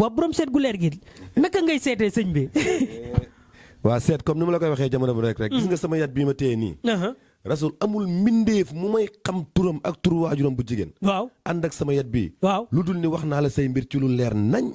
waaw borom seet gu leer gi naka ngay seetee sëñ bi. waa seet comme ni ma la koy waxee jamono bu rek gis nga sama yat bii ma téye nii. rasul amul mbindeef mu may xam turam ak turu waajuram bu jigéen. waaw ànd ak sama yat bii. waaw lu dul ni wax naa la say mbir ci lu leer nañ.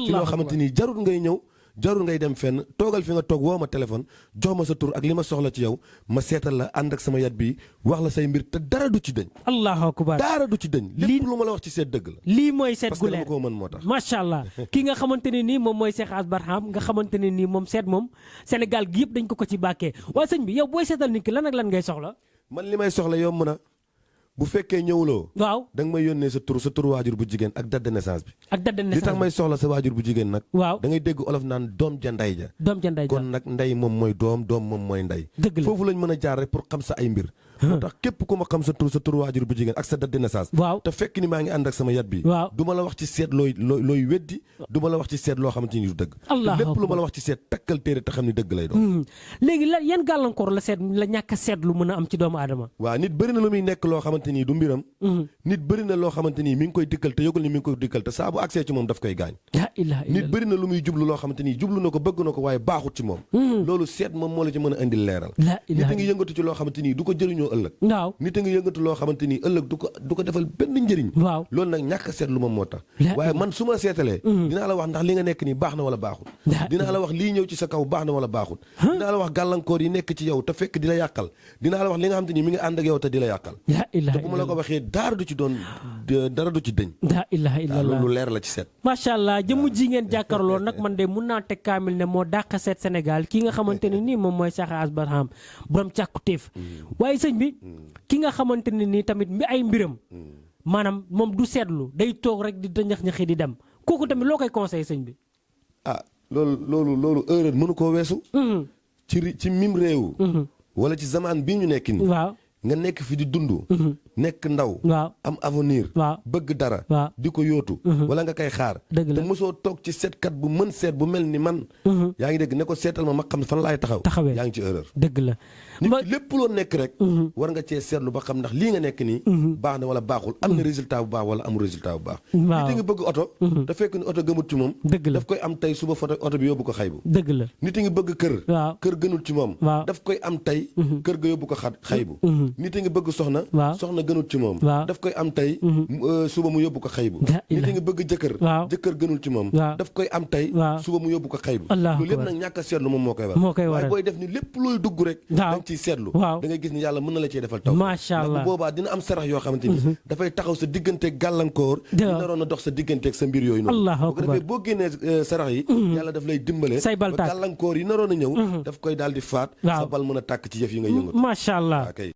ci loo xamante ni jarul ngay ñëw jarul ngay dem fenn toogal fi nga toog woo ma téléphone jox ma sa tur ak li ma soxla ci yow ma seetal la ànd ak sama yat bii wax la say mbir te dara du ci dëñ. allahu akbar dara du ci dëñ. lépp lu ma la wax ci seet dëgg la. lii mooy seet gu leer parce que dama ko mën moo tax. macha allah ki nga xamante ne nii moom mooy Cheikh Ass Barham nga xamante ne nii moom seet moom Sénégal gi yëpp dañ ko ci bàkkee waaye sëñ bi yow booy seetal nit ki lan ak lan ngay soxla. man li may soxla yomb na bu fekkee ñëwuloo. waaw da nga may yónnee sa tur waajur bu jigéen ak date de naissance bi. ak date de naissance li tax may soxla sa waajur bu jigéen nag. waaw da ngay dégg olof naan doom ja ndey ja. doom ja ndey ja kon nag ndey moom mooy doom moom mooy ndey. dëgg la foofu lañ mën a jaar rek pour xam sa ay mbir. moo tax képp ku ma xam sa tur waajur bu jigéen ak sa date de naissance. waaw te fekk ni maa ngi ànd ak sama yat bi. waaw du ma la wax ci seet looy weddi. du ma la wax ci seet loo xamante ni du dëgg. lépp lu ma la wax ci seet takkal téere te xam ni dëgg lay doon. léegi la yan gàllankoor la seet la ñàkk a seet lu mën a am ci doomu aadama. waaw nit bëri na lu muy nekk loo xamante ni du mbiram. nit bëri na loo xamante ni mi ngi koy dikkal te yëgul ni mi ngi koy dikkal te saa bu accès ci moom daf koy gaañ. nit bëri na lu muy jublu loo xamante ni jublu na ko bëgg na ko waaye baaxut ci moom. loolu seet moom moo la ci mën a indil leeral. nit a ngi yëngatu ci loo xamante ni du ko jëriñoo ëllëg. waaw nit a ngi yëngatu loo xamante ni ëllëg du ko defal benn njëriñ. waaw loolu nag ñàkk a seetlu moom moo tax. waaye man su ma seetalee. dinaa la wax ndax li nga nekk nii baax na wala baaxut. dinaa la wax lii ñëw ci sa kaw baax na wala baaxut. dinaa la wax gàllankoor yi nekk ci yow te fekk di la yàqal. dinaa la wax li nga xamante ni mi ngi ànd ak yow te di la yàqal. te bu ma la ko waxee dara du ci doon dara du ci dëñ. la ilaha illallah loolu leer la ci seet. macha allah jëmm ji ngeen jàkkaarloo nag man de mun naa teg kaamil ne moo dàq seet Sénégal ki nga xamante ne nii moom mooy Cheikh Ass Barham borom càkkutéef waaye sëñ bi ki nga xamante ne nii tamit ay mbiram maanaam moom du seetlu day toog rek di ñax-ñaxi di dem kooku tamit loo koy conseillé sëñ bi. loolu erreur mënu koo weesu. ci mim réew. wala ci zamaan bii ñu nekk nii. waaw nga nekk fi di dund. nekk ndaw. waaw am avenir. waaw bëgg dara. waaw di ko yóotu. wala nga koy xaar. dëgg la te mosoo toog ci seetkat bu mën seet bu mel ni man. yaa ngi dégg ne ko seetal ma xam fan laay taxawee yaa ngi ci erreur. dëgg la. nit ki lépp loo nekk rek. war nga cee seetlu ba xam ndax lii nga nekk nii. baax na wala baaxul am na résultat bu baax wala amul résultat bu baax. waaw nit a ngi bëgg oto. te fekk ni oto gëmut ci moom. dëgg la daf koy am tey suba foto oto bi yóbbu ko xaybu. dëgg la nit a ngi bëgg kër. waaw kër gënul ci moom. waaw daf koy am tey. kër ga yóbbu ko xaybu. nit a ngi bëgg soxna. waaw soxna gënul ci moom. waaw daf koy am tey. suba mu yóbbu ko xaybu. nit a ngi bëgg jëkkër. waaw jëkkër gënul ci moom. waaw daf koy am tey. waaw suba mu yóbbu ko xaybu. allahu loolu lépp akbar nag ñàkk a seetlu moom moo koy waral. moo koy waral waaye booy def ni lépp looy dugg rek. waaw da nga ciy seetlu. waaw da ngay gis ni yàlla mën na la cee defal taw. macha allah bu boobaa dina am sarax yoo xamante ni. dafay taxaw sa digganteeg gàllankoor. di naroon a dox sa digganteeg sa mbir yooyu noonu. allahu bu ko defee boo génnee sarax yi. yàlla daf lay dimbale. say bal ba tàkk gàllankoor yi naroon a ñëw. daf koy daal di faat. sa bal mën a tàkk ci yëf yi nga yëngatu. macha allah.